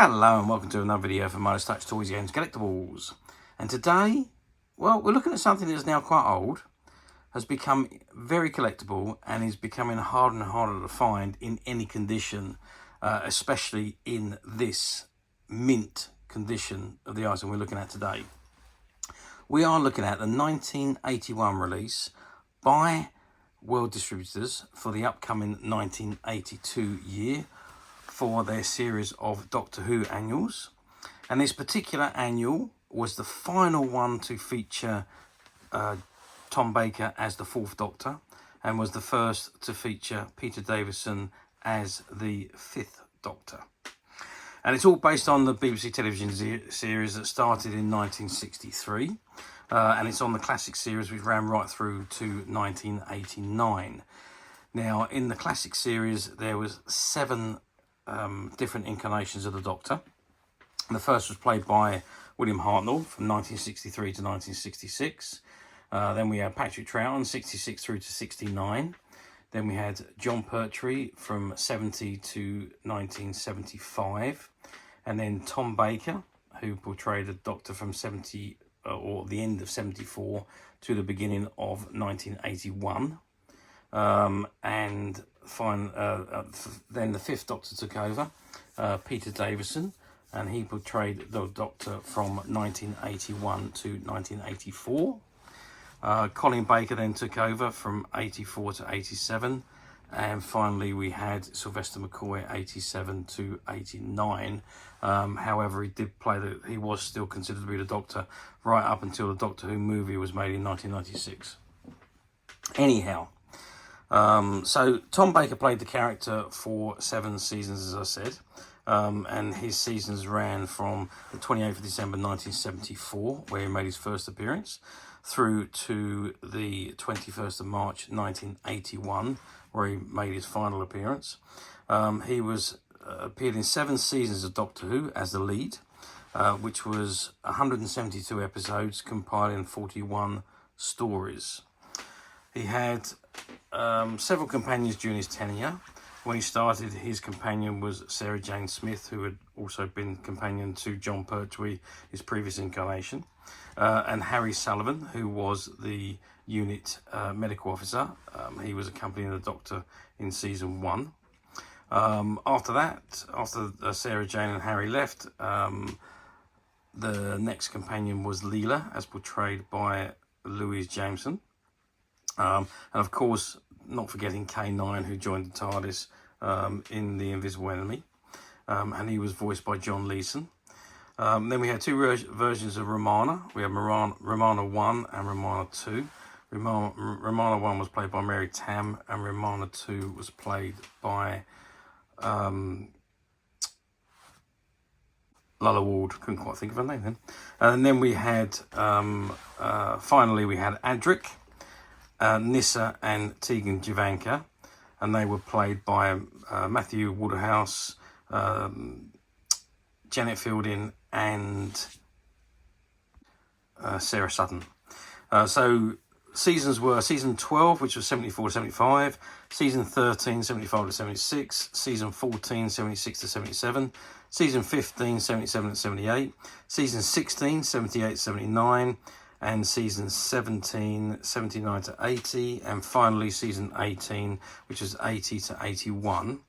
Hello and welcome to another video for Most Touch Toys, Games, Collectibles. And today, well, we're looking at something that's now quite old, has become very collectible and is becoming harder and harder to find in any condition, especially in this mint condition of the item we're looking at today. We are looking at the 1981 release by World Distributors for the upcoming 1982 year, for their series of Doctor Who annuals. And this particular annual was the final one to feature Tom Baker as the Fourth Doctor, and was the first to feature Peter Davison as the Fifth Doctor. And it's all based on the BBC television series that started in 1963, and it's on the classic series which ran right through to 1989. Now, in the classic series, there was 7 different incarnations of the Doctor. The first was played by William Hartnell from 1963 to 1966. Then we had Patrick Troughton, 66 through to 69. Then we had Jon Pertwee from 70 to 1975. And then Tom Baker, who portrayed the Doctor from 70 or the end of 74 to the beginning of 1981. Then the Fifth Doctor took over, Peter Davison, and he portrayed the Doctor from 1981 to 1984. Colin Baker then took over from 84 to 87, and finally we had Sylvester McCoy 87 to 89. However, he was still considered to be the Doctor right up until the Doctor Who movie was made in 1996. Anyhow, so Tom Baker played the character for 7 seasons, as I said, and his seasons ran from the 28th of December 1974, where he made his first appearance, through to the 21st of March 1981, where he made his final appearance. He appeared in 7 seasons of Doctor Who as the lead, which was 172 episodes, compiling 41 stories. He had several companions during his tenure. When he started, his companion was Sarah Jane Smith, who had also been companion to Jon Pertwee, his previous incarnation, and Harry Sullivan, who was the unit medical officer. He was accompanying the Doctor in season 1. After Sarah Jane and Harry left, the next companion was Leela, as portrayed by Louise Jameson. And of course, not forgetting K9, who joined the TARDIS in The Invisible Enemy, and he was voiced by John Leeson. Then we had 2 versions of Romana. We had Romana 1 and Romana 2. Romana 1 was played by Mary Tam, and Romana 2 was played by Lalla Ward. Couldn't quite think of her name then. And then we had, finally, we had Adric, Nyssa and Tegan Jovanka, and they were played by Matthew Waterhouse, Janet Fielding and Sarah Sutton. So seasons were season 12, which was 74 to 75, season 13, 75 to 76, season 14, 76 to 77, season 15, 77 to 78, season 16, 78 to 79, and season 17, 79 to 80, and finally season 18, which is 80 to 81.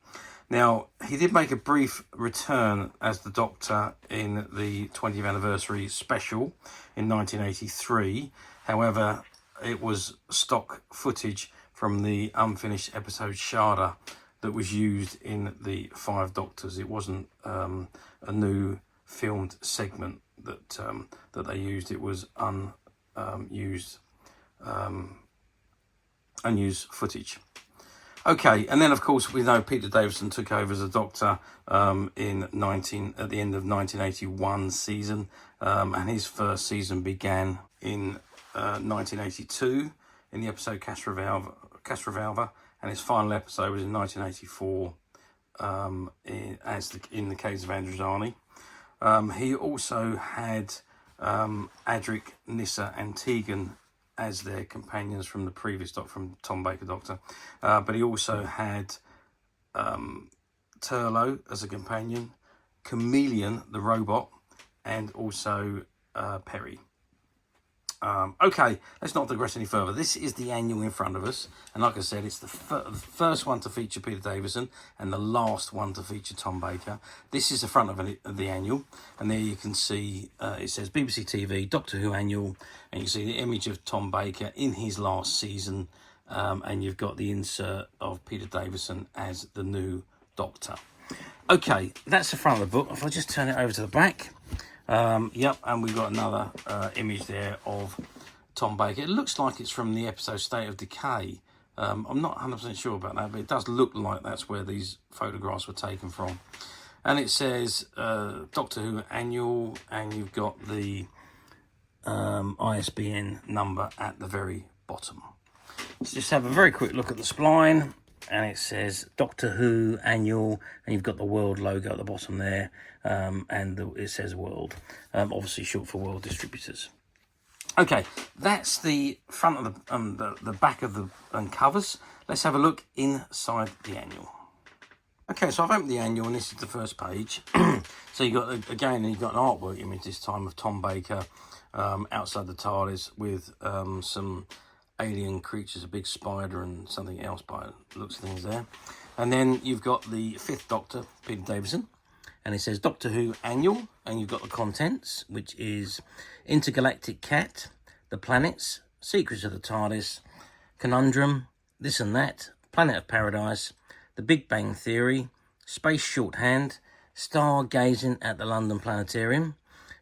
Now, he did make a brief return as the Doctor in the 20th anniversary special in 1983. However, it was stock footage from the unfinished episode Sharda that was used in the 5 Doctors. It wasn't a new filmed segment that they used. It was unused footage. Okay, and then of course we know Peter Davison took over as a Doctor at the end of 1981 season, and his first season began in 1982 in the episode Castrovalva, and his final episode was in 1984 in the Caves of Androzani. He also had Adric, Nyssa and Tegan as their companions from the previous Doctor, from Tom Baker Doctor. But he also had Turlough as a companion, Chameleon, the robot, and also Perry. Okay, let's not digress any further. This is the annual in front of us, and like I said, it's the first one to feature Peter Davison and the last one to feature Tom Baker. This is the front of the annual, and there you can see it says BBC TV Doctor Who annual, and you can see the image of Tom Baker in his last season, and you've got the insert of Peter Davison as the new Doctor. Okay, that's the front of the book. If I just turn it over to the back. Yep, and we've got another image there of Tom Baker. It looks like it's from the episode State of Decay. I'm not 100% sure about that, but it does look like that's where these photographs were taken from. And it says Doctor Who Annual, and you've got the ISBN number at the very bottom. Let's just have a very quick look at the spline. And it says Doctor Who Annual, and you've got the World logo at the bottom there, and it says World, obviously short for World Distributors. Okay, that's the front of the back of the covers. Let's have a look inside the annual. Okay, so I've opened the annual, and this is the first page. So you've got, again, you've got an artwork image this time of Tom Baker outside the TARDIS with some alien creatures, a big spider and something else by the looks of things there. And then you've got the 5th Doctor, Peter Davison, and it says Doctor Who Annual, and you've got the contents, which is Intergalactic Cat, The Planets, Secrets of the TARDIS, Conundrum, This and That, Planet of Paradise, The Big Bang Theory, Space Shorthand, Stargazing at the London Planetarium,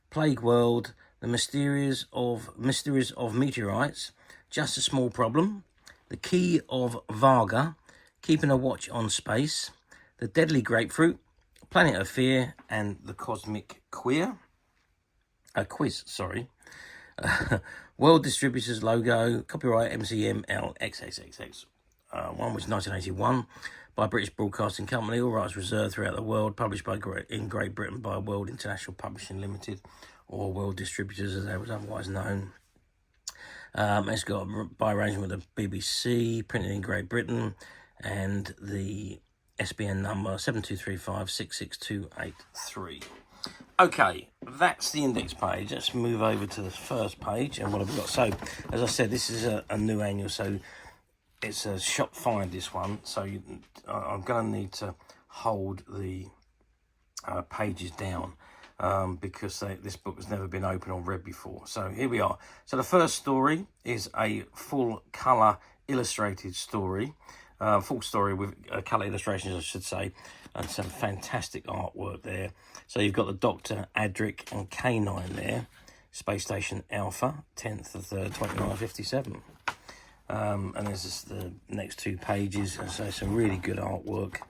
Plague World, The Mysteries of Meteorites, Just a Small Problem, The Key of Varga, Keeping a Watch on Space, The Deadly Grapefruit, Planet of Fear, and The Cosmic Quiz. World Distributors logo, copyright MCML XXXX. One was 1981 by British Broadcasting Company, all rights reserved throughout the world, published in Great Britain by World International Publishing Limited, or World Distributors as they was otherwise known. It's got by arrangement with the BBC, printed in Great Britain, and the SBN number 7235662883. Okay, that's the index page. Let's move over to the first page, and what have we got? So, as I said, this is a new annual, so it's a shop find, this one. So I'm going to need to hold the pages down. Because this book has never been opened or read before. So here we are. So the first story is a full colour illustrated story. Full story with colour illustrations, I should say. And some fantastic artwork there. So you've got the Doctor, Adric and K9 there. Space Station Alpha, 10th of 3rd, 2957. And there's just the next 2 pages. And so some really good artwork.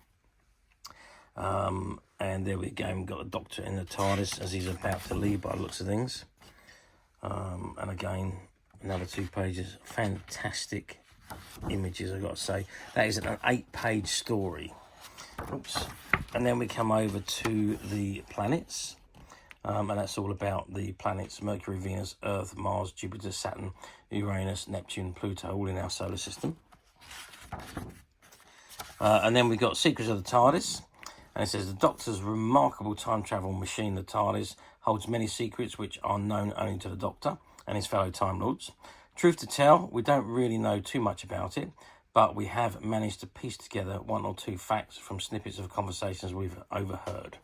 And there we go, we've got the Doctor in the TARDIS as he's about to leave by the looks of things. And again, another 2 pages. Fantastic images, I've got to say. That is an 8-page story. Oops. And then we come over to the planets. And that's all about the planets Mercury, Venus, Earth, Mars, Jupiter, Saturn, Uranus, Neptune, Pluto, all in our solar system. And then we've got Secrets of the TARDIS. And it says, the Doctor's remarkable time travel machine, the TARDIS, holds many secrets which are known only to the Doctor and his fellow Time Lords. Truth to tell, we don't really know too much about it, but we have managed to piece together 1 or 2 facts from snippets of conversations we've overheard.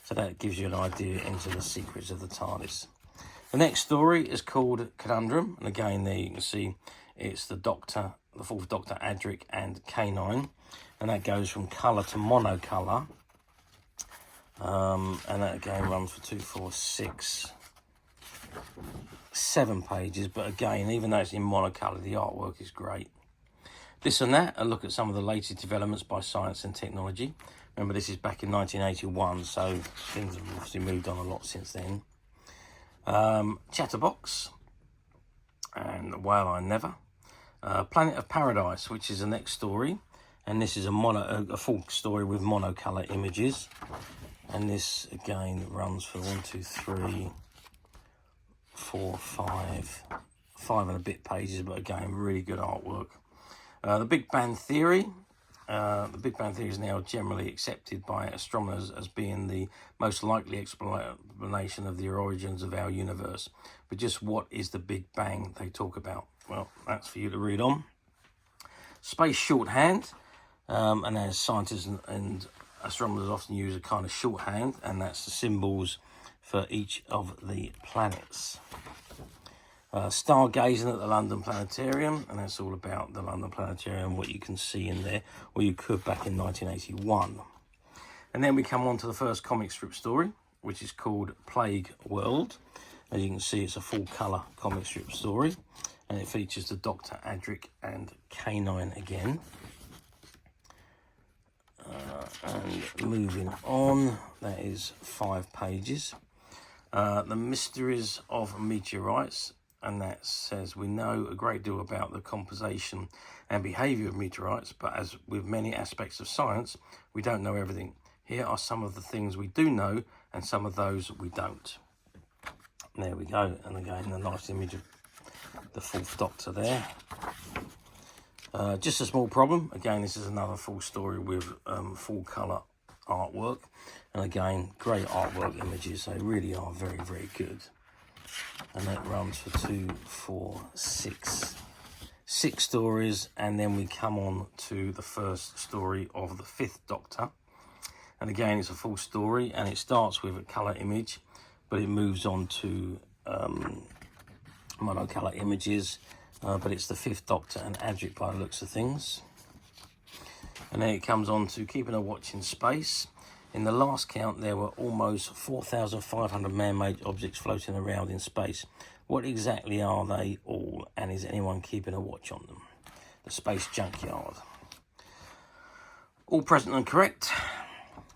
So that gives you an idea into the secrets of the TARDIS. The next story is called Conundrum, and again there you can see it's the Doctor, the 4th Doctor, Adric and K9, and that goes from colour to monocolour. And that again runs for 2, 4, 6, 7 pages. But again, even though it's in monocolour, the artwork is great. This and That, a look at some of the latest developments by science and technology. Remember, this is back in 1981, so things have obviously moved on a lot since then. Chatterbox and Whale I Never. Planet of Paradise, which is the next story. And this is a full story with monocolour images. And this again runs for 1, 2, 3, 4, 5 and a bit pages, but again, really good artwork. The Big Bang Theory, The Big Bang Theory is now generally accepted by astronomers as being the most likely explanation of the origins of our universe. But just what is the Big Bang they talk about? Well, that's for you to read on. Space shorthand, and as scientists and astronomers often use a kind of shorthand, and that's the symbols for each of the planets. Stargazing at the London Planetarium, and that's all about the London Planetarium, what you can see in there, or you could back in 1981. And then we come on to the first comic strip story, which is called Plague World. As you can see, it's a full colour comic strip story, and it features the Dr. Adric and K9 again. And moving on, that is 5 pages. The Mysteries of Meteorites, and that says we know a great deal about the composition and behaviour of meteorites, but as with many aspects of science, we don't know everything. Here are some of the things we do know and some of those we don't. There we go, and again a nice image of the 4th Doctor there. Just a small problem. Again, this is another full story with full colour artwork, and again great artwork images. They really are very, very good. And that runs for 2, 4, 6 stories, and then we come on to the first story of the 5th Doctor. And again, it's a full story, and it starts with a colour image, but it moves on to monocolour images. But it's the 5th Doctor and Adric by the looks of things. And then it comes on to keeping a watch in space. In the last count, there were almost 4,500 man-made objects floating around in space. What exactly are they all, and is anyone keeping a watch on them? The Space Junkyard. All present and correct.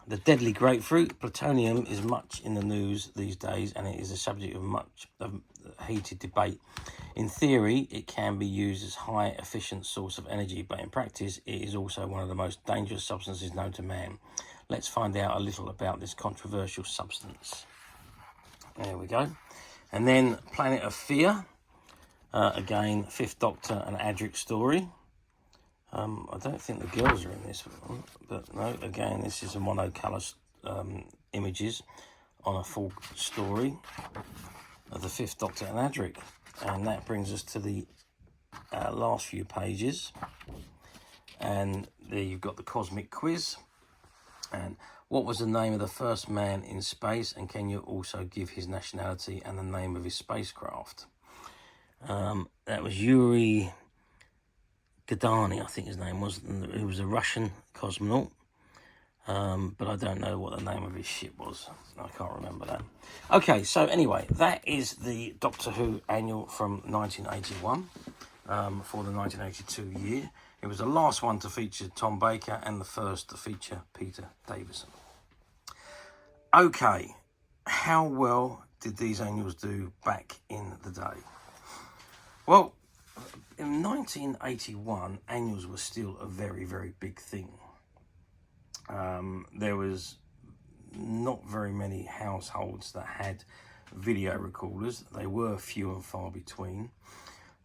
The deadly grapefruit, plutonium, is much in the news these days, and it is a subject of much heated debate. In theory, it can be used as a high-efficient source of energy, but in practice, it is also one of the most dangerous substances known to man. Let's find out a little about this controversial substance. There we go. And then Planet of Fear. Again, 5th Doctor and Adric story. I don't think the girls are in this one, but no, again, this is a monocolour images on a full story of the 5th Doctor and Adric. And that brings us to the last few pages. And there you've got the Cosmic Quiz. And what was the name of the first man in space? And can you also give his nationality and the name of his spacecraft? That was Yuri Gagarin, I think his name was. He was a Russian cosmonaut. But I don't know what the name of his ship was. I can't remember that. Okay, so anyway, that is the Doctor Who annual from 1981 for the 1982 year. It was the last one to feature Tom Baker and the first to feature Peter Davison. Okay, how well did these annuals do back in the day? Well, in 1981, annuals were still a very, very big thing. There was not very many households that had video recorders. They were few and far between,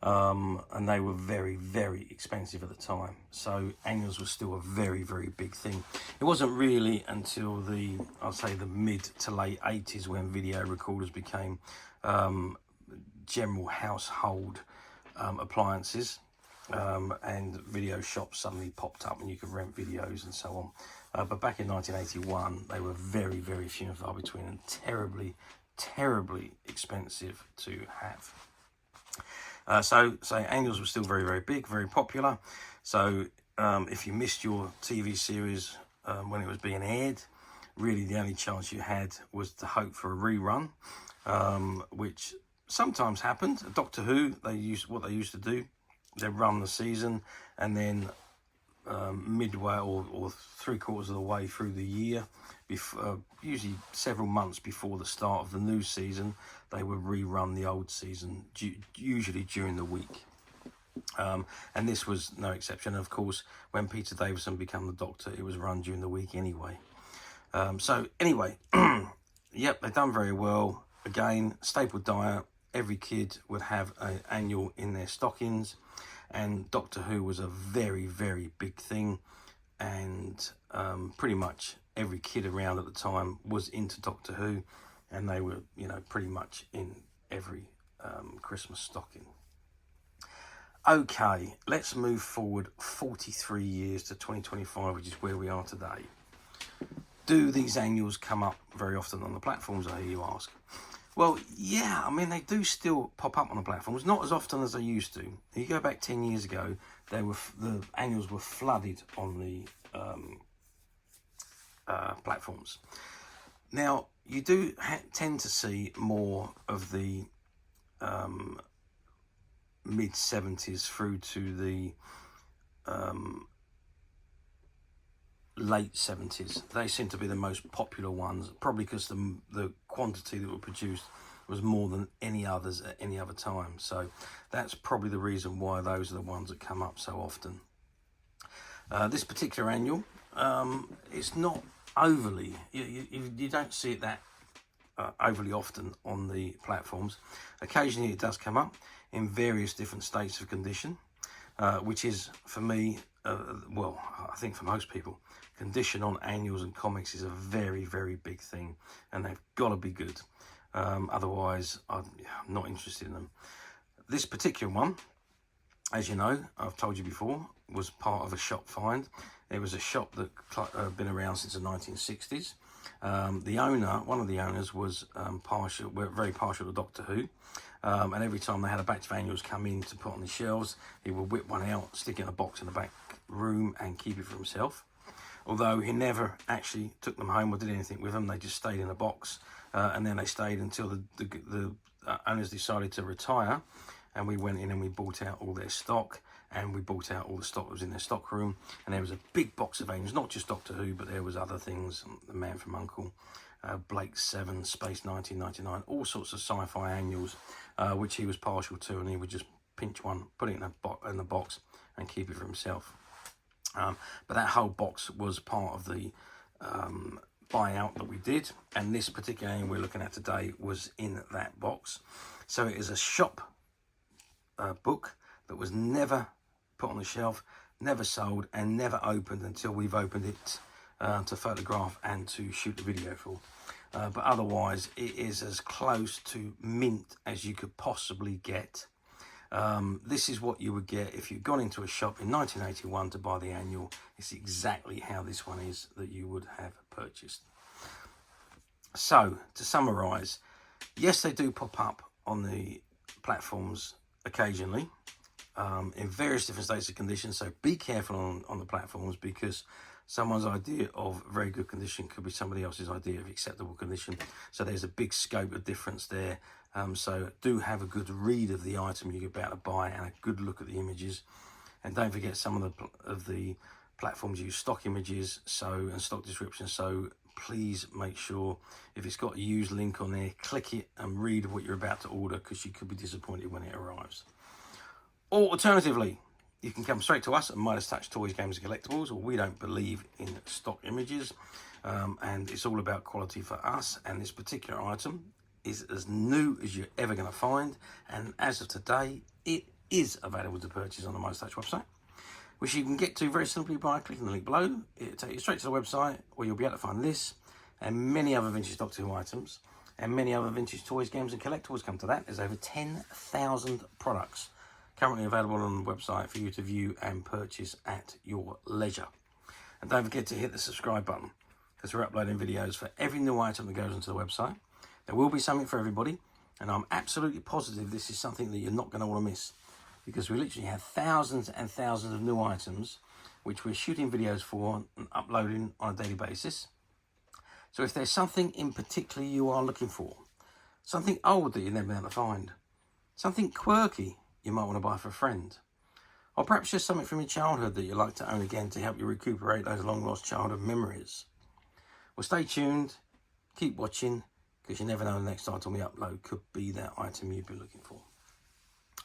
and they were very, very expensive at the time. So annuals were still a very, very big thing. It wasn't really until I'd say the mid to late 80s when video recorders became general household appliances. And video shops suddenly popped up and you could rent videos and so on. But back in 1981, they were very, very few and far between and terribly, terribly expensive to have. So annuals were still very, very big, very popular. So if you missed your TV series when it was being aired, really the only chance you had was to hope for a rerun, which sometimes happened. Doctor Who, what they used to do, they'd run the season, and then midway or 3/4 of the way through the year, usually several months before the start of the new season, they would rerun the old season, usually during the week. And this was no exception. Of course, when Peter Davison became the Doctor, it was run during the week anyway. So anyway, yep, they've done very well. Again, staple diet. Every kid would have an annual in their stockings, and Doctor Who was a very, very big thing. and pretty much every kid around at the time was into Doctor Who, and they were, you know, pretty much in every Christmas stocking. Okay, let's move forward 43 years to 2025, which is where we are today. Do these annuals come up very often on the platforms, I hear you ask? Well, yeah, I mean, they do still pop up on the platforms, not as often as they used to. You go back 10 years ago, the annuals were flooded on the platforms. Now, you do tend to see more of the mid-70s through to the late 70s. They seem to be the most popular ones, probably because the quantity that were produced was more than any others at any other time. So that's probably the reason why those are the ones that come up so often. This particular annual, it's not overly, you don't see it that overly often on the platforms. Occasionally it does come up in various different states of condition, which is, for me, well, I think for most people, condition on annuals and comics is a very, very big thing, and they've got to be good. Otherwise, I'm not interested in them. This particular one, as you know, I've told you before, was part of a shop find. It was a shop that had been around since the 1960s. The owner, one of the owners, was very partial to Doctor Who. And every time they had a batch of annuals come in to put on the shelves, he would whip one out, stick it in a box in the back room and keep it for himself. Although he never actually took them home or did anything with them, they just stayed in a box. And then they stayed until the owners decided to retire. And we went in and we bought out all their stock, and we bought out all the stock that was in their stock room. And there was a big box of annuals, not just Doctor Who, but there was other things, The Man from U.N.C.L.E., Blake 7, Space 1999, all sorts of sci-fi annuals, which he was partial to, and he would just pinch one, put it in the box and keep it for himself. But that whole box was part of the buyout that we did, and this particular annual we're looking at today was in that box. So it is a shop book that was never put on the shelf, never sold, and never opened until we've opened it to photograph and to shoot the video for. But otherwise, it is as close to mint as you could possibly get. This is what you would get if you'd gone into a shop in 1981 to buy the annual. It's exactly how this one is that you would have purchased. So, to summarise, yes, they do pop up on the platforms occasionally, in various different states of condition. So be careful on the platforms, because someone's idea of very good condition could be somebody else's idea of acceptable condition. So there's a big scope of difference there. So do have a good read of the item you're about to buy and a good look at the images. And don't forget, some of the platforms use stock images and stock descriptions. So please make sure, if it's got a used link on there, click it and read what you're about to order, because you could be disappointed when it arrives. Or alternatively, you can come straight to us at Midas Touch Toys, Games and Collectibles, or we don't believe in stock images, and it's all about quality for us. And this particular item is as new as you're ever going to find, and as of today, it is available to purchase on the Midas Touch website, which you can get to very simply by clicking the link below. It'll take you straight to the website, where you'll be able to find this and many other vintage Doctor Who items, and many other vintage toys, games and collectibles. Come to that. There's over 10,000 products currently available on the website for you to view and purchase at your leisure. And don't forget to hit the subscribe button, because we're uploading videos for every new item that goes onto the website. There will be something for everybody, and I'm absolutely positive this is something that you're not going to want to miss, because we literally have thousands and thousands of new items which we're shooting videos for and uploading on a daily basis. So if there's something in particular you are looking for, something old that you've never been able to find, something quirky you might want to buy for a friend, or perhaps just something from your childhood that you'd like to own again to help you recuperate those long lost childhood memories, well, stay tuned, keep watching, because you never know, the next item we upload could be that item you've been looking for.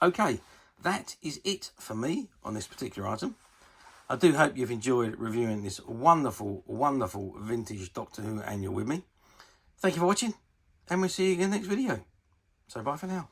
Okay, that is it for me on this particular item. I do hope you've enjoyed reviewing this wonderful, wonderful vintage Doctor Who annual with me. Thank you for watching, and we'll see you again next video. So bye for now.